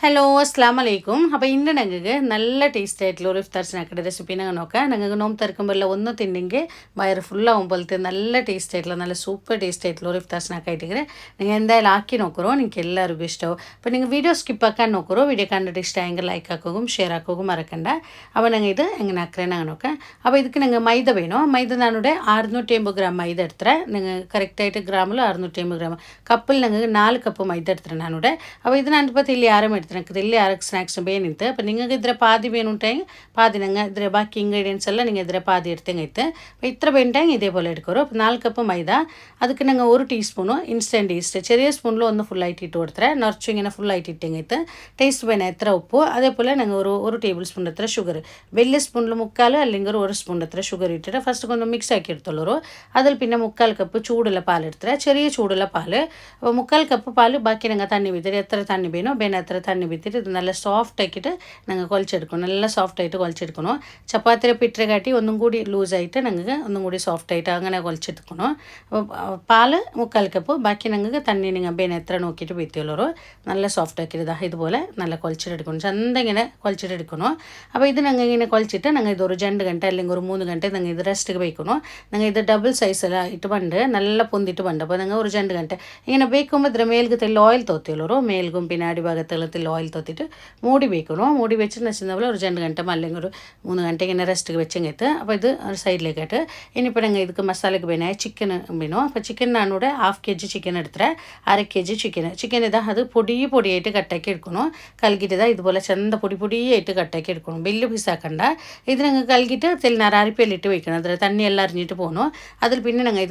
Hello അസ്സാം വലൈക്കും. അപ്പോൾ ഇന്ന് ഞങ്ങൾക്ക് നല്ല ടേസ്റ്റ് ആയിട്ടുള്ള ഒരു ഇഫ്താർ സ്നാക്കിൻ്റെ റെസിപ്പി ഞങ്ങൾ നോക്കാം. ഞങ്ങൾക്ക് നോമ്പ് തുറക്കുമ്പോൾ ഒന്ന് തിന്നെങ്കിൽ വയറ് ഫുള്ളാകും പോലത്തെ നല്ല ടേസ്റ്റ് ആയിട്ടുള്ള നല്ല സൂപ്പർ ടേസ്റ്റ് ആയിട്ടുള്ള ഒരു ഇഫ്താർ സ്നാക്കായിട്ട് നിങ്ങൾ എന്തായാലും ആക്കി നോക്കുറോ. നിങ്ങൾക്ക് എല്ലാവർക്കും ഇഷ്ടമാവും. അപ്പോൾ നിങ്ങൾ വീഡിയോ സ്കിപ്പ് ആക്കാൻ നോക്കുറോ. വീഡിയോ കണ്ടിട്ട് ഇഷ്ടമായെങ്കിൽ ലൈക്ക് ആക്കുകയും ഷെയർ ആക്കുകയും മറക്കണ്ട. അപ്പോൾ ഞങ്ങൾ ഇത് എങ്ങനെ ആക്കാൻ അങ്ങനെ നോക്കാം. അപ്പോൾ ഇതിക്ക് ഞങ്ങൾ മൈദ വേണോ. മൈദ ഞാനിവിടെ 650 ഗ്രാം മൈദ എടുത്തേ. നിങ്ങൾ കറക്റ്റായിട്ട് ഗ്രാമിൽ 650 ഗ്രാം കപ്പിൽ ഞങ്ങൾക്ക് 4 കപ്പ് മൈദ എടുത്തേ ഞാനിവിടെ. അപ്പോൾ ഇത് ഞാനിപ്പോൾ ತಿಲ್ಲಿ ಆರಾಮ എനിക്ക് ಇಲ್ಲಿ ಆರಕ್ಕೆ ಸ್ನ್ಯಾಕ್ಸ್ ಬೇನಿತ್ತು അപ്പോൾ നിങ്ങൾക്ക് ഇതിരെ പാതി വേണുണ്ടെങ്കിൽ പാതി നിങ്ങൾ ഇതിരെ ബാക്കി ഇൻഗ്രീഡിയൻസ് എല്ലാം നിങ്ങൾ ഇതിരെ പാതി എടുത്തെങ്കിൽ ഇത്ര വേണ്ടെങ്കിൽ ഇതേപോലെ എടുക്കുറോ. അപ്പോൾ 4 കപ്പ് മൈദ ಅದಕ್ಕೆ ഞങ്ങൾ 1 ടീസ്പൂണ് ഇൻസ്റ്റൻറ്റ് ഈസ്റ്റ് ചെറിയ സ്പൂണിൽ ഒന്ന് ഫുള്ളായിട്ട് ഇട്ട് കൊടുത്തേ. നിറച്ചു ഇങ്ങനെ ഫുള്ളായിട്ട് ഇട്ടെങ്കിൽ ടേസ്റ്റ് വേണം എത്ര ഉപ്പ് അതേപോലെ ഞങ്ങൾ ഒരു ടേബിൾ സ്പൂൺ എത്ര ഷുഗർ വലിയ സ്പൂണിൽ 3/4 അല്ലെങ്കിൽ 1 സ്പൂൺ എത്ര ഷുഗർ ഇട്ടിട്ട് ഫസ്റ്റ് ഒന്ന് മിക്സ് ആക്കി എടുത്തോളൂ. അതിൽ പിന്നെ 3/4 കപ്പ് ചൂടുള്ള പാൽ എടുത്തേ. ചെറിയ ചൂടുള്ള പാൽ. അപ്പോൾ 3/4 കപ്പ് പാൽ ബാക്കി ഞങ്ങൾ തണ്ണി വിത്തിട്ട് എത്ര തണ്ണി വേണോ എത്ര തണ്ണി വിത്തിട്ട് ഇത് നല്ല സോഫ്റ്റ് ആക്കിയിട്ട് ഞങ്ങൾ കുഴച്ചെടുക്കണം. നല്ല സോഫ്റ്റായിട്ട് കുഴച്ചെടുക്കണം. ചപ്പാത്തിയുടെ പിറ്റരെ കാട്ടി ഒന്നും കൂടി ലൂസായിട്ട് ഞങ്ങൾക്ക് ഒന്നും കൂടി സോഫ്റ്റായിട്ട് അങ്ങനെ കുഴച്ചെടുക്കണം. അപ്പോൾ പാൽ 3/4 കപ്പ് ബാക്കി ഞങ്ങൾക്ക് തണ്ണി നിങ്ങൾ ബേന എത്ര നോക്കിയിട്ട് വീത്തിയുള്ളൂ. നല്ല സോഫ്റ്റ് ആക്കിയിട്ട് ഇതുപോലെ നല്ല കുഴച്ചിട്ടെടുക്കണം. ചന്ത ഇങ്ങനെ കുഴച്ചിട്ടെടുക്കണം. അപ്പോൾ ഇത് ഞങ്ങൾ ഇങ്ങനെ കുഴച്ചിട്ട് ഞങ്ങൾ ഇത് ഒരു 2 ಗಂಟೆ അല്ലെങ്കിൽ ഒരു 3 ಗಂಟೆ ഞങ്ങൾ ഇത് റെസ്റ്റിಗೆ ಬೇಕணும். ഞങ്ങൾ ഇത് ഡബിൾ സൈസെല്ലാം ഇട്ട് പണ്ട് നല്ല പൊന്തിട്ട് പണ്ട്. അപ്പോൾ ഞങ്ങൾ ഒരു 2 ಗಂಟೆ ഇങ്ങനെ ಬೇಕುമ്പോൾ ഇതിൻ്റെ മേൽക്ക് തെല്ല ഓയിൽ തോത്തിയുള്ളൂ. മേൽക്കും പിന്നെ അടിഭാഗത്തുള്ള ഓയിൽ തോത്തിട്ട് മൂടി വയ്ക്കണം. മൂടി വെച്ചിട്ട് വെച്ചിട്ടുണ്ടെങ്കിൽ ഒരു 2 ಗಂಟೆ അല്ലെങ്കിൽ ഒരു 3 ಗಂಟೆ ഇങ്ങനെ റെസ്റ്റിಗೆ വെച്ചെങ്കിൽ അപ്പോൾ ഇത് ഒരു സൈഡിലേക്കായിട്ട് ഇനിയിപ്പോൾ ഞങ്ങൾ ഇതിക്ക് മസാലയ്ക്ക് വേണേ ചിക്കൻ വേണോ. അപ്പോൾ ചിക്കൻ ഞാനിവിടെ 1/2 kg ചിക്കൻ എടുത്തേ. 1/2 kg ചിക്കൻ ഇതാ അത് പൊടിയായിട്ട് കട്ടാക്കി എടുക്കണം. കലക്കിയിട്ട് ഇതാ ഇതുപോലെ ചെന്ത പൊടിയായിട്ട് കട്ടാക്കി എടുക്കണം. വലിയ പീസാക്കണ്ട. ഇത് ഞങ്ങൾ കലക്കിയിട്ട് തെല്ലിനാർ അരിപ്പയിലിട്ട് വയ്ക്കണം. അതിൽ തണ്ണിയെല്ലാം അരിഞ്ഞിട്ട് പോകണം. അതിൽ പിന്നെ ഞങ്ങൾ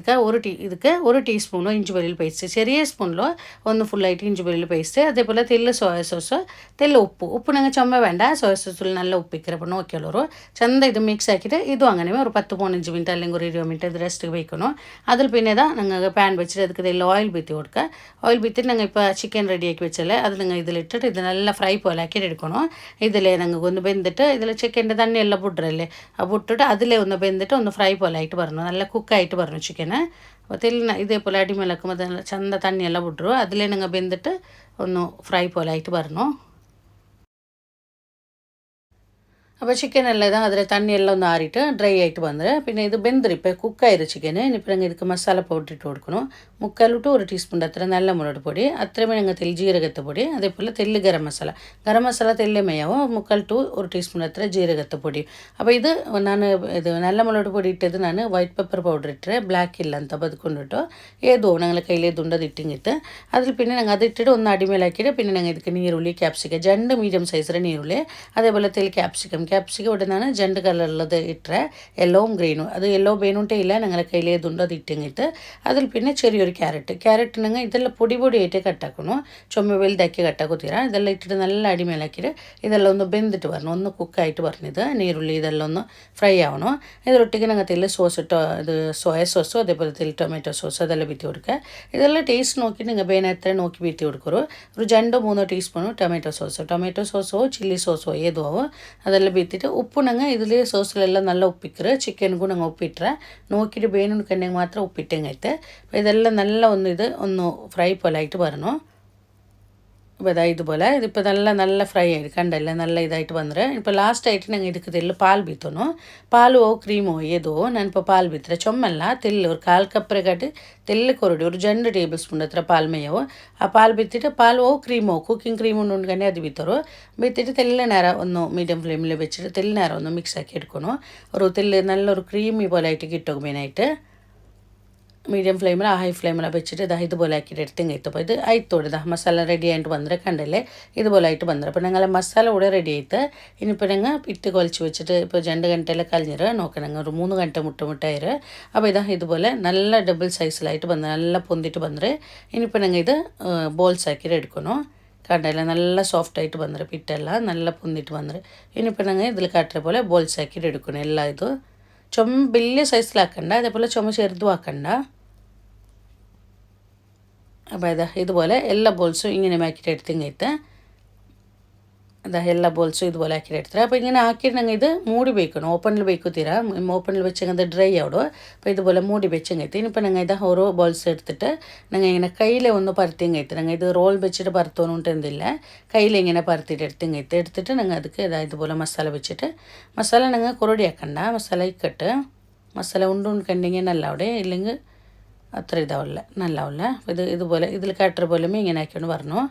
ഇതിക്ക് ഒരു ടീസ്പൂണോ ഇഞ്ചി വെള്ളുള്ളി പേസ്റ്റ് ചെറിയ സ്പൂണിലോ ഒന്ന് ഫുള്ളായിട്ട് ഇഞ്ചി വെള്ളുള്ളി പേസ്റ്റ് അതേപോലെ തെല്ല് സോയ സോസ് തെല്ല ഉപ്പ് ഞങ്ങൾ ചുമ വേണ്ട. സോയ സോസിൽ നല്ല ഉപ്പിക്കര അപ്പോൾ നോക്കിയുള്ളൂ. ചന്ത ഇത് മിക്സ് ആക്കിയിട്ട് ഇതും അങ്ങനെ ഒരു 10-15 മിനിറ്റ് അല്ലെങ്കിൽ ഒരു 20 മിനിറ്റ് ഇത് റെസ്റ്റ് വയ്ക്കണം. അതിൽ പിന്നെ ഇതാ ഞങ്ങൾക്ക് പാൻ വെച്ചിട്ട് ಅದಕ್ಕೆ ഇതിൽ ഓയിൽ ബീത്തി കൊടുക്കുക. ഓയിൽ ബീത്തിട്ട് ഞങ്ങൾ ഇപ്പോൾ ചിക്കൻ റെഡിയാക്കി വെച്ചാൽ അത് നിങ്ങൾ ഇതിലിട്ടിട്ട് ഇത് നല്ല ഫ്രൈ പോലെ ആക്കി എടുക്കണം. ഇതിലേ ഞങ്ങൾക്ക് ഒന്ന് വെന്തിട്ട് ഇതിൽ ചിക്കൻ്റെ തന്നെയെല്ലാം ബുട്ടറല്ലേ ആ ബുട്ടിട്ട് അതിലേ ഒന്ന് വെന്തിട്ട് ഒന്ന് ഫ്രൈ പോലെ ആയിട്ട് പറഞ്ഞു. നല്ല കുക്കായിട്ട് പറഞ്ഞു ചിക്കന്. അപ്പോൾ തെല്ലിന ഇതേപോലെ അടിമേലാക്കുമ്പോൾ ചന്ത തണ്ണിയെല്ലാം ബുട്ടರು അതിലേ നിങ്ങൾ വെന്തിട്ട് ഒന്ന് ഫ്രൈ പോലെ ആയിട്ട് പറഞ്ഞു. അപ്പോൾ ചിക്കനെല്ലാം ഇതാ അതിൽ തണ്ണിയെല്ലാം ഒന്ന് ആറിയിട്ട് ഡ്രൈ ആയിട്ട് വന്നത് പിന്നെ ഇത് വെന്തരി ഇപ്പോൾ കുക്കായത് ചിക്കന്. ഇനിയിപ്പോൾ ഞങ്ങൾ ഇതിക്ക് മസാല പൗഡർ ഇട്ട് കൊടുക്കണം. 3/4 to 1 ടീസ്പൂൺ അത്ര നല്ല മുളക് പൊടി അത്രയും ഞങ്ങൾ തെല്ല് ജീരകത്തെ പൊടി അതേപോലെ തെല്ല് ഗരം മസാല തെല്ല് മേയാവും 3/4 to 1 ടീസ്പൂൺ അത്ര ജീരകത്തെ പൊടി. അപ്പോൾ ഇത് ನಾನು ಇದು നല്ല മുളക് പൊടി ഇട്ടത് ನಾನು ವೈಟ್ ಪೆಪ್ಪರ್ ಪೌಡರ್ ಇಟ್ಟರೆ ಬ್ಲ್ಯಾಕ್ ಇಲ್ಲ ಅಂತ ಬದುಕೊಂಡಿಟ್ಟು ഏതോ ഞങ്ങൾ കയ്യിലേതുണ്ടത് ഇട്ടിങ്ങിട്ട് അതിൽ പിന്നെ ഞങ്ങൾ അതിട്ടിട്ട് ഒന്ന് അടിമേലാക്കിയിട്ട് പിന്നെ ഞങ്ങൾ ഇതിക്ക് നീരുള്ളി ക്യാപ്സിക്കം 2 മീഡിയം സൈസിലെ നീരുള്ളി അതേപോലെ തെല്ല് ക്യാപ്സിക്കം ഇവിടെ നിന്നാണ് ജണ്ട് കളറുള്ളത് ഇട്ടേ. യെല്ലോവും ഗ്രീനും അത് യെല്ലോ വേണുട്ടേ ഇല്ല ഞങ്ങളുടെ കയ്യിൽ ഏതുണ്ടോ അത് ഇട്ടിങ്ങിട്ട് അതിൽ പിന്നെ ചെറിയൊരു ക്യാരറ്റ് ഞങ്ങൾ ഇതെല്ലാം പൊടിയായിട്ട് കട്ടാക്കണം. ചുമ വലുതാക്കി കട്ടാക്കുത്തീര ഇതെല്ലാം ഇട്ടിട്ട് നല്ല അടിമേലാക്കിയിട്ട് ഇതെല്ലാം ഒന്ന് വെന്തിട്ട് വരണം. ഒന്ന് കുക്കായിട്ട് പറഞ്ഞത് നീരുള്ളി ഇതെല്ലാം ഒന്ന് ഫ്രൈ ആവണം. ഇതിലൊട്ടിക്ക് ഞങ്ങൾ തെല്ല് സോസ് ഇട്ടോ ഇത് സോയ സോസോ അതേപോലെ തെല്ല് ടൊമാറ്റോ സോസ് അതെല്ലാം ബീത്തി കൊടുക്കുക. ഇതെല്ലാം ടേസ്റ്റ് നോക്കി നിങ്ങൾ ಬೇನೆ എത്ര നോക്കി ബീത്തി കൊടുക്കുറു. ഒരു 2-3 ടീസ്പൂണ് ടൊമാറ്റോ സോസോ ചില്ലി സോസോ ഏതോ അതെല്ലാം ബീത്തിട്ട് ഉപ്പ് ഞങ്ങൾ ഇതിൽ സോസിലെല്ലാം നല്ല ഉപ്പിക്കറ്. ചിക്കനിಗೂ ഞങ്ങൾ ഉപ്പിಟ್ಟರೆ നോക്കിയിട്ട് ಬೇನು ಕಣ್ಣಿಗೆ ಮಾತ್ರ ಉಪ್ಪಿಟ್ಟಂಗೈತೆ. ഇതെല്ലാം നല്ല ഒന്ന് ഫ്രൈ പോലെ ആയിട്ട് വരണം. ഇപ്പോൾ ഇതുപോലെ ഇതിപ്പോൾ നല്ല ഫ്രൈ ആയിട്ട് കണ്ടല്ലേ നല്ല ഇതായിട്ട് വന്നിട്ട് ഇപ്പോൾ ലാസ്റ്റായിട്ട് ഞങ്ങൾ ಇದಕ್ಕೆ തെല്ല് പാൽ ബീത്തണു. പാലോ ക്രീമോ ഏതോ ഞാനിപ്പോൾ പാൽ ബീത്തರೆ ചുമല്ല തെല്ല് ഒരു 1/4 കപ്പರೆ കാട്ടി തെല്ല് കൊരടി ഒരു 2 ടേബിൾ സ്പൂൺ അത്ര പാൽ ಮೇಯವು. ആ പാൽ ബീത്തിട്ട് പാലോ ക്രീമോ കുക്കിംഗ് ക്രീം ഉണ്ടെങ്കിൽ അത് ബീത്തರು ബീത്തിട്ട് തെല്ല് നേരം ഒന്ന് മീഡിയം ഫ്ലെയിമിൽ വെച്ചിട്ട് തെല്ല് നേരം ഒന്ന് മിക്സ് ആക്കി എടുക്കണം. ഒരു തെല്ല് നല്ലൊരു ക്രീമി പോലെ ആയിട്ട് കിട്ടും മെയിനായിട്ട്. മീഡിയം ഫ്ലെയിമിൽ ഹൈ ഫ്ലെയിമിൽ വെച്ചിട്ട് ഇതുപോലെ ആക്കിയിട്ട് എടുത്തെങ്കിൽ അപ്പോൾ ഇത് ആയിത്തോട് മസാല റെഡി ആയിട്ട് വന്നിട്ട് കണ്ടല്ലേ ഇതുപോലെ ആയിട്ട് വന്നിട്ട് അപ്പോൾ ഞങ്ങൾ മസാല കൂടെ റെഡി ആയിട്ട് ഇനിയിപ്പോൾ ഞങ്ങൾ പിറ്റ് കൊലിച്ച് വെച്ചിട്ട് ഇപ്പോൾ 2 ಗಂಟೆಲ್ಲ കലിഞ്ഞിട്ട് നോക്കണം. ഞങ്ങൾ ഒരു 3 ಗಂಟೆ മുട്ടായിര്. അപ്പോൾ ഇതുപോലെ നല്ല ഡബിൾ സൈസിലായിട്ട് വന്ന് നല്ല പൊന്തിട്ട് വന്നിട്ട് ഇനിയിപ്പോൾ ഞങ്ങൾ ഇത് ബോൾസ് ആക്കിയിട്ട് എടുക്കണം. കണ്ടല്ല നല്ല സോഫ്റ്റായിട്ട് വന്നിട്ട് പിറ്റെല്ലാം നല്ല പൊന്തിട്ട് വന്നിട്ട് ഇനിയിപ്പോൾ ഞങ്ങൾ ഇതിൽ കാട്ടുന്ന പോലെ ബോൾസ് ആക്കിയിട്ട് എടുക്കണം. എല്ലാം ഇത് ചുമ വലിയ സൈസിലാക്കണ്ട അതേപോലെ ചുമ ചെറുതും ആക്കണ്ട. അപ്പോൾ ഇതുപോലെ എല്ലാ ബോൾസും ഇങ്ങനെ ആക്കിയിട്ട് എടുത്തെങ്കിൽ അതാ എല്ലാ ബോൾസും ഇതുപോലെ ആക്കിയിട്ട് എടുത്തത്. അപ്പോൾ ഇങ്ങനെ ആക്കിയിട്ട് ഞങ്ങൾ ഇത് മൂടി വയ്ക്കണം. ഓപ്പണിൽ വയ്ക്കുത്തീരാ, ഓപ്പണിൽ വെച്ചെങ്കിൽ അത് ഡ്രൈ ആവിടും. അപ്പോൾ ഇതുപോലെ മൂടി വെച്ചെങ്കിൽ ഇനിയിപ്പോൾ ഞങ്ങൾ ഇത് ഓരോ ബോൾസ് എടുത്തിട്ട് ഞങ്ങൾ ഇങ്ങനെ കയ്യിലെ ഒന്ന് പരത്തിയും ഞങ്ങൾ ഇത് റോൾ വെച്ചിട്ട് പരത്തോന്നുണ്ട് എന്തില്ല, കയ്യിലിങ്ങനെ പരത്തിയിട്ട് എടുത്തിട്ട് ഞങ്ങൾ ಅದಕ್ಕೆ ഇതുപോലെ മസാല വെച്ചിട്ട് മസാല ഞങ്ങൾ കുറടി ആക്കണ്ട, മസാല ഇക്കട്ട് മസാല ഉണ്ടുണ്ടിട്ടുണ്ടെങ്കിൽ നല്ല അവിടെ, ഇല്ലെങ്കിൽ അത്ര ഇതാവില്ല, നല്ലാവില്ല. ഇത് ഇതുപോലെ ഇതിൽ കാട്ടർ പോലെ ഇങ്ങനെ ആക്കിക്കൊണ്ട് വരണോ.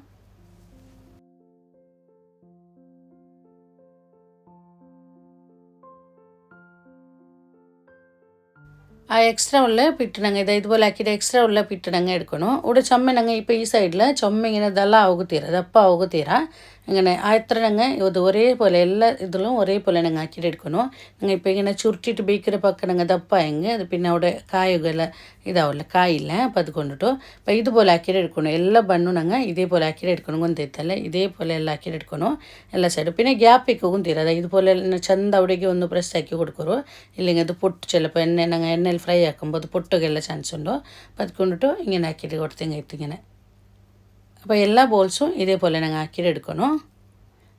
ആ എക്സ്ട്രാ ഉള്ള പിಟ್ಟಿನಂಗೆ ഇതുപോലെ ആക്കിയിട്ട് എക്സ്ട്രാ ഉള്ള പിಟ್ಟಿನಂಗೆ എടുക്കണം. ഇവിടെ ചുമ്മനಂಗೆ ഇപ്പോൾ ഈ സൈഡിൽ ചുമ്മ ഇങ്ങനെ ദള ആകുത്തീരാ, ദപ്പ ആകുത്തീരാ. ഇങ്ങനെ ആയത്രനಂಗೆ ഇത് ഒരേപോലെ എല്ലാ ഇതിലും ഒരേപോലെ ഞങ്ങൾ ആക്കിയിട്ട് എടുക്കണം. ഞങ്ങൾ ഇപ്പോൾ ഇങ്ങനെ ചുരുട്ടിയിട്ട് ബേക്കറി പക്ക ഞങ്ങൾ ദപ്പായെങ്കിൽ അത് പിന്നെ അവിടെ കായുകയെല്ല ഇതാവില്ല, കായില്ല. അപ്പോൾ അത് കൊണ്ടിട്ടു അപ്പോൾ ഇതുപോലെ ആക്കിയിട്ട് എടുക്കണം. എല്ലാ ബണ്ണും ഞങ്ങൾ ഇതേപോലെ ആക്കിയിട്ട് എടുക്കണം. ಗೊತ್ತೈತಲ್ಲ, ഇതേപോലെ ಎಲ್ಲ ആക്കിയിട്ട് എടുക്കണം എല്ലാ സൈഡും. പിന്നെ ഗ്യാപ്പ് ഇക്കും തീരാ, അതായത് ഇതുപോലെ ചന്ത അവിടേക്ക് ഒന്ന് പ്രസ് ആക്കി കൊടുക്കറു, ഇല്ലെങ്കിൽ അത് പൊട്ട് ചിലപ്പോൾ ഞങ്ങൾ എണ്ണയിൽ ഫ്രൈ ആക്കുമ്പോൾ അത് പൊട്ടുകയെല്ലാം ചാൻസ് ഉണ്ടോ. അപ്പോൾ അത് കൊണ്ടിട്ട് ഇങ്ങനെ ആക്കിയിട്ട് കൊടുത്തെങ്കിൽ ഇങ്ങനെ. അപ്പോൾ എല്ലാ ബോൾസും ഇതേപോലെ ഞങ്ങൾ ആക്കിയിട്ട് എടുക്കണം.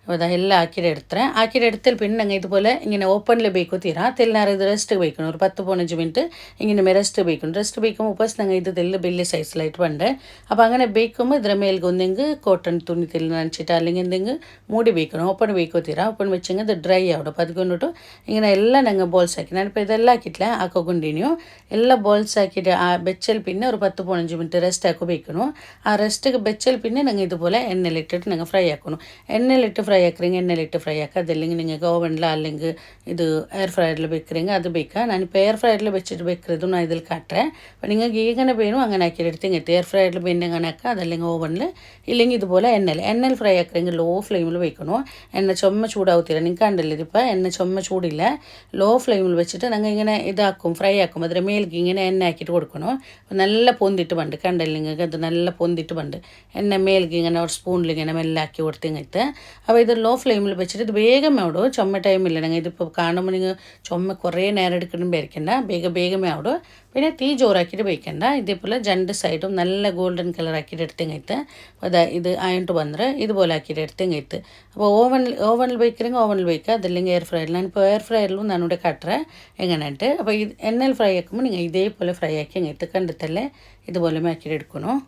അപ്പോൾ അതെല്ലാം ആക്കിയിട്ട് എടുത്താൽ പിന്നെ ഞങ്ങൾ ഇതുപോലെ ഇങ്ങനെ ഓപ്പണിൽ ബേക്കുತ್ತೀರಾ, ತೆಲ್ನಾರು ഇത് റെസ്റ്റ് ബേക്കണം. ഒരു 10-15 മിനിറ്റ് ഇങ്ങനെ റെസ്റ്റ് ബേക്കണം. റെസ്റ്റ് ബേക്കുമ്പോൾ ഉപ്പസ് ഞങ്ങൾ ഇത് തെല്ല് വലിയ സൈസിലായിട്ട് വേണ്ട. അപ്പോൾ അങ്ങനെ ബേക്കുമ്പോൾ ഇതിന് മേൽക്ക് ഒന്നെങ്കിൽ കോട്ടൺ തുണി തെല്ല് നനച്ചിട്ട് അല്ലെങ്കിൽ എന്തെങ്കിലും മൂടി ബേക്കണം. ഓപ്പൺ ബേക്കുತ್ತೀರಾ, ഓപ്പൺ വെച്ചെങ്കിൽ ഇത് ഡ്രൈ ആവും. അപ്പോൾ അത് കൊണ്ടിട്ട് ഇങ്ങനെ എല്ലാം ഞങ്ങൾ ബോൾസ് ആക്കി, ഞാനിപ്പോൾ ഇതെല്ലാം ആക്കിയിട്ടില്ല, ആക്കൊണ്ടിന്യൂ എല്ലാ ബോൾസ് ആക്കിയിട്ട് ആ വെച്ചൽ പിന്നെ ഒരു 10-15 മിനിറ്റ് റെസ്റ്റ് ആക്കി ബേക്കണം. ആ റെസ്റ്റ് വെച്ചൽ പിന്നെ ഞങ്ങൾ ഇതുപോലെ എണ്ണയിലിട്ടിട്ട് ഞങ്ങൾ ഫ്രൈ ആക്കണം. എണ്ണയിലിട്ട് ഫ്രൈ ആക്കുறீங்க, എണ്ണയിലിട്ട് ഫ്രൈ ആക്കുക. അതല്ലെങ്കിൽ നിങ്ങൾക്ക് ഓവനിൽ അല്ലെങ്കിൽ ഇത് എയർ ഫ്രയറിൽ വെക്കുறீங்க, അത് ബേക്കുക. ഞാനിപ്പോൾ എയർ ഫ്രയറിൽ വെച്ചിട്ട് വെക്കുന്നതും ഞാൻ ഇതിൽ കാട്ടുறேன். അപ്പോൾ നിങ്ങൾക്ക് എങ്ങനെ വേണം അങ്ങനെ ആക്കിയിട്ട് എടുത്തിങ്ങെത്തി എയർ ഫ്രയറിൽ പിന്നെ അങ്ങനെ ആക്കുക, അതല്ലെങ്കിൽ ഓവനിൽ, ഇല്ലെങ്കിൽ ഇതുപോലെ എണ്ണയിൽ ഫ്രൈ ആക്കുறீங்க. ലോ ഫ്ലെയിമിൽ വെക്കണം. എണ്ണ ചുമ ചൂടാവത്തില്ല, നിങ്ങൾക്ക് കണ്ടില്ല ഇതിപ്പോൾ എണ്ണ ചുമ ചൂടില്ല. ലോ ഫ്ലെയിമിൽ വെച്ചിട്ട് ഞങ്ങൾ ഇങ്ങനെ ഇതാക്കും, ഫ്രൈ ആക്കും. അതിൻ്റെ മേലേക്ക് ഇങ്ങനെ എണ്ണ ആക്കിയിട്ട് കൊടുക്കണം. നല്ല പൊന്തിട്ട് പണ്ട് കണ്ടില്ല നിങ്ങൾക്ക്, അത് നല്ല പൊന്തിട്ട് പണ്ട് എണ്ണ മേലേക്ക് ഇങ്ങനെ ഒരു സ്പൂണിൽ ഇങ്ങനെ മെല്ലാക്കി കൊടുത്തിങ്ങെത്ത്. അപ്പോൾ ഇത് ലോ ഫ്ലെയിമിൽ വെച്ചിട്ട് ഇത് വേഗമേ ആവിടും. ചുമ ടൈമില്ല, ഞങ്ങൾ ഇതിപ്പോൾ കാണുമ്പോൾ നിങ്ങൾ ചുമ കുറേ നേരം എടുക്കണം വയ്ക്കണ്ട, വേഗമേ ആവിടും. പിന്നെ തീ ജോറാക്കിയിട്ട് വയ്ക്കണ്ട. ഇതേപോലെ രണ്ട് സൈഡും നല്ല ഗോൾഡൻ കളർ ആക്കിയിട്ട് എടുത്തെങ്കൈത്ത്. അപ്പോൾ ഇത് ആയിട്ട് വന്നിട്ട് ഇതുപോലെ ആക്കിയിട്ട് എടുത്തെങ്കൈത്ത്. അപ്പോൾ ഓവനിൽ വയ്ക്കണമെങ്കിൽ ഓവനിൽ വയ്ക്കുക, അതല്ലെങ്കിൽ എയർ ഫ്രയറിൽ. ഞാനിപ്പോൾ എയർ ഫ്രയറിലും ഞാനിവിടെ കാട്ടുறேன் എങ്ങനെയായിട്ട്. അപ്പോൾ ഇത് എണ്ണയിൽ ഫ്രൈ ആക്കുമ്പോൾ നിങ്ങൾ ഇതേപോലെ ഫ്രൈ ആക്കി അങ്ങെത്ത് കണ്ടിട്ടല്ലേ ഇതുപോലെ ആക്കിയിട്ട് എടുക്കണം.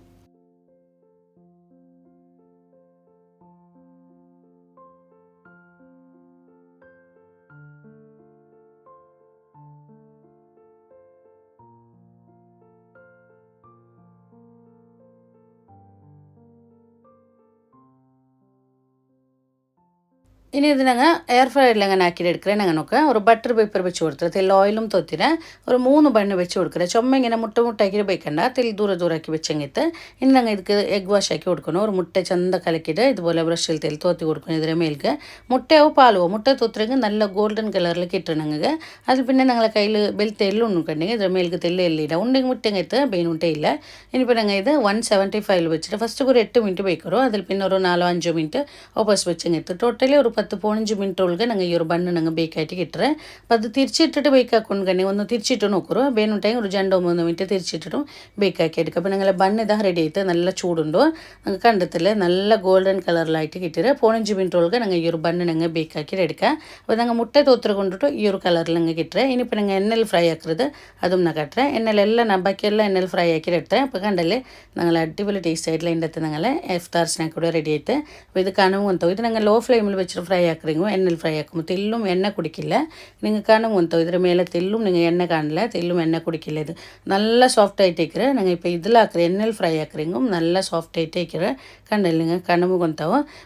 ഇനി ഇത് ഞങ്ങൾ എയർ ഫ്രയറിൽ അങ്ങനെ ആക്കിയിട്ട് എടുக்கிறேன். ഞങ്ങൾ നോക്കുക ഒരു ബട്ടർ പേപ്പർ വെച്ച് കൊടുത്തിട്ട് തെല്ല് ഓയിലും തൊത്തിട്ട് ഒരു 3 ബണ്ണ് വെച്ച് കൊടുക്കുക. ചുമ ഇങ്ങനെ മുട്ടാക്കിയിട്ട് വെക്കണ്ട, തെല്ല് ദൂരമാക്കി വെച്ചെങ്കിട്ട്. ഇനി ഞങ്ങൾ ഇതിക്ക് എഗ് വാഷ് ആക്കി കൊടുക്കണം. ഒരു മുട്ട ചന്ത കലക്കിയിട്ട് ഇതുപോലെ ബ്രഷിൽ തെല്ല് തോത്തി കൊടുക്കണം. ഇതിൻ്റെ മേൽക്ക് മുട്ടയോ പാലോ മുട്ട തോത്തിരെങ്കിൽ നല്ല ഗോൾഡൻ കളറിൽ കിട്ടും ഞങ്ങൾക്ക്. അതിൽ പിന്നെ ഞങ്ങളെ കയ്യിൽ വെളുത്ത എള്ളുണ്ടെങ്കിൽ ഇതിൻ്റെ മേൽക്ക് തെല്ല് എല്ലില്ല ഉണ്ടെങ്കിൽ മുട്ടങ്ങത്ത് ബെയിനുട്ടയില്ല. ഇനിയിപ്പോൾ ഞങ്ങൾ ഇത് 175 വെച്ചിട്ട് ഫസ്റ്റ് ഒരു 8 മിനിറ്റ് വെക്കറോ, അതിൽ പിന്നെ ഒരു 4-5 മിനിറ്റ് ഓപ്പസ് വെച്ചെങ്കിട്ട് ടോട്ടലി ഒരു 10-15 മിനിറ്റ് ಒಳಗೆ ನಂಗೆ ಈ ಬಣ್ಣ ನಂಗೆ ಬೇಕಾയിട്ട് കിട്ടുക. അപ്പോൾ അത് തിരിച്ചിട്ടിട്ട് ബേക്കാക്കൊണ്ട് തന്നെ ഒന്ന് തിരിച്ചിട്ട് നോക്കൂ. വേണുണ്ടെങ്കിൽ ഒരു 2-3 മിനിറ്റ് തിരിച്ചിട്ടിട്ടും ബേക്കാക്കി എടുക്കുക. അപ്പോൾ ഞങ്ങൾ ബണ്ണ് ഇതാ റെഡി ആയിട്ട് നല്ല ചൂടുണ്ടോ ഞങ്ങൾ കണ്ടെത്തില്ലേ, നല്ല ഗോൾഡൻ കളറിലായിട്ട് കിട്ടിയിട്ട് 15 മിനിറ്റ് ಒಳಗೆ ഞങ്ങൾ ഈ ഒരു ബണ്ണ് ഞങ്ങൾ ബേക്കാക്കിയിട്ട് എടുക്കുക. അപ്പോൾ ഞങ്ങൾ മുട്ട തോത്ര കൊണ്ടിട്ട് ഈ ഒരു കളറിൽ ഞങ്ങൾ കിട്ടുക. ഇനിയിപ്പോൾ ഞങ്ങൾ എണ്ണയിൽ ഫ്രൈ ആക്കുന്നത് അതും ഞാൻ കാട്ടുക. എണ്ണയിലെല്ലാം ബാക്കിയെല്ലാം എണ്ണയിൽ ഫ്രൈ ആക്കി എടുത്തത്. അപ്പോൾ കണ്ടല്ലേ ഞങ്ങൾ അടിപൊളി ടേസ്റ്റ് ആയിട്ടുള്ള ഇതിൻ്റെ അകത്ത് ഞങ്ങൾ ഇഫ്താർ സ്നാക്ക് കൂടെ റെഡി ആയിട്ട്. അപ്പോൾ ഇത് കാണുമ്പോൾ ഇത് ഞങ്ങൾ ലോ ഫ്ലെയിമിൽ വെച്ചിട്ട് ഫ്രൈ ആക്കുறீங்க. എണ്ണയിൽ ഫ്രൈ ആക്കുമ്പോൾ തെല്ലും എണ്ണ കുടിക്കില്ല. നിങ്ങൾ കാണുമ്പോൾ ഇതിന് മേലെ തെല്ലും നിങ്ങൾ എണ്ണ കാണില്ല, തെല്ലും എണ്ണ കുടിക്കില്ല. ഇത് നല്ല സോഫ്റ്റ് ആയിട്ട് ഇരിക്കുക. ഞങ്ങൾ ഇപ്പോൾ ഇതിലാക്കുற എണ്ണയിൽ ഫ്രൈ ആക്കുறீங்க നല്ല സോഫ്റ്റ് ആയിട്ട് ഇരിക്കുക. കണ്ടില്ല നിങ്ങൾ കാണുമ്പോൾ.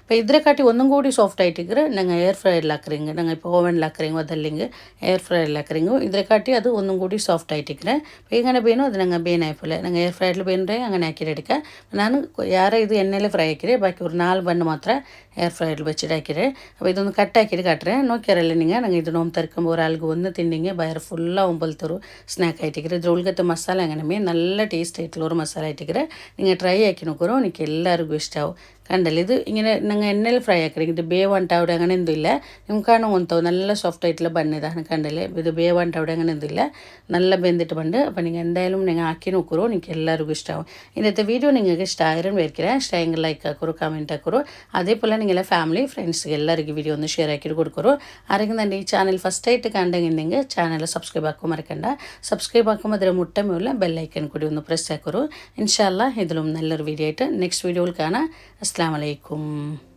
അപ്പോൾ ഇതിനെ കാട്ടി ഒന്നും കൂടി സോഫ്റ്റ് ആയിട്ട് ഇരിക്കുക. ഞങ്ങൾ എയർ ഫ്രൈഡിലാക്കുறீங்க, ഞങ്ങൾ ഇപ്പോൾ ഓവനിലാക്കുறீங்க, അതല്ലെങ്കിൽ എയർ ഫ്രൈഡിലാക്കുறீங்க. ഇതിനെ കാട്ടി അത് ഒന്നും കൂടി സോഫ്റ്റ് ആയിട്ട് ഇരിക്കുക. അപ്പോൾ ഇങ്ങനെ ಬೇನೋ ಅದು ನಂಗೆ ಬೇನಾಯಿ പോലെ ഞങ്ങൾ എയർ ഫ്രൈഡിൽ ಬೇಂದ್ರೆ അങ്ങനെ ആക്കിയിട്ട് എടുക്കുക. ನಾನು ಯಾರೇ ಇದು ಎಣ್ಣೆಲೆ ಫ್ರೈ ಹಾಕಿದ್ರೆ ಬಾಕಿ ஒரு 4 ಬಣ್ಣು ಮಾತ್ರ എയർ ഫ്രൈഡിൽ വെച്ചിട്ട് ಹಾಕಿದ್ರೆ. അപ്പോൾ ഇതൊന്ന് കട്ടാക്കിയിട്ട് കാട്ടുறேன். നോക്കിയാറല്ലേ നിങ്ങൾ ഞങ്ങൾ ഇത് നോമ്പ് തറക്കുമ്പോൾ ഒരാൾക്ക് ഒന്ന് തിന്നിങ്ങി വയറ് ഫുള്ളാവും പോലത്തെ ഒരു സ്നാക്ക് ആയിട്ടിരിക്കുക. ഇതിൽ ഉൾഗത്തെ മസാല അങ്ങനെ നല്ല ടേസ്റ്റ് ആയിട്ടുള്ള ഒരു മസാല ആയിട്ടിരിക്കുക. നിങ്ങൾ ട്രൈ ആക്കി നോക്കൂ, എനിക്ക് എല്ലാവർക്കും ഇഷ്ടമാവും. കണ്ടല്ലേ ഇത് ഇങ്ങനെ നിങ്ങൾ എണ്ണയിൽ ഫ്രൈ ആക്കറി ഇത് ಬೇವಂಟ അവിടെ അങ്ങനെ എന്തുമില്ല ನಿಮ್ಗೆ ಕಾಣೋ ಒಂದು നല്ല സോഫ്റ്റ് ആയിട്ടുള്ള ബണ്ണിതാണ് കണ്ടല്ലേ ഇത് ಬೇವಂಟ അവിടെ അങ്ങനെ എന്തുമില്ല നല്ല ಬೆಂದಿട്ട് ബണ്ട് അപ്പോൾ നിങ്ങൾ എന്തായാലും നിങ്ങൾ ആക്കി നോക്കൂ നിങ്ങൾക്ക് എല്ലാവർക്കും ഇഷ്ടമാവും ഇന്നത്തെ വീഡിയോ നിങ്ങൾക്ക് ഇഷ്ടമായിരം വരയ്க்கிறேன் ഇഷ്ടമെങ്കിൽ ലൈക്ക് ആക്കൂ കമൻറ്റ് ആക്കൂ അതേപോലെ നിങ്ങളെ ഫാമിലി ഫ്രണ്ട്സിಗೆ ಎಲ್ಲರಿಗೂ വീഡിയോ ഒന്ന് ഷെയർ ആക്കി കൊടുക്കൂ ആരെങ്കിലും തന്നെ ഈ ചാനൽ ഫസ്റ്റ് ആയിട്ട് കണ്ടെങ്കിൽ ചാനൽ സബ്സ്ക്രൈബ് ആക്കും മറക്കണ്ട സബ്സ്ക്രൈബ് ആക്കുമ്പോൾ അതിൽ മുട്ടമുള്ള ബെല്ലൈക്കൺ കൂടി ഒന്ന് പ്രസ് ആക്കൂ ഇൻഷാ അല്ലാഹ് ഇതിലും നല്ലൊരു വീഡിയോ ആയിട്ട് നെക്സ്റ്റ് വീഡിയോയിൽ കാണാം അസ്സലാമു അലൈക്കും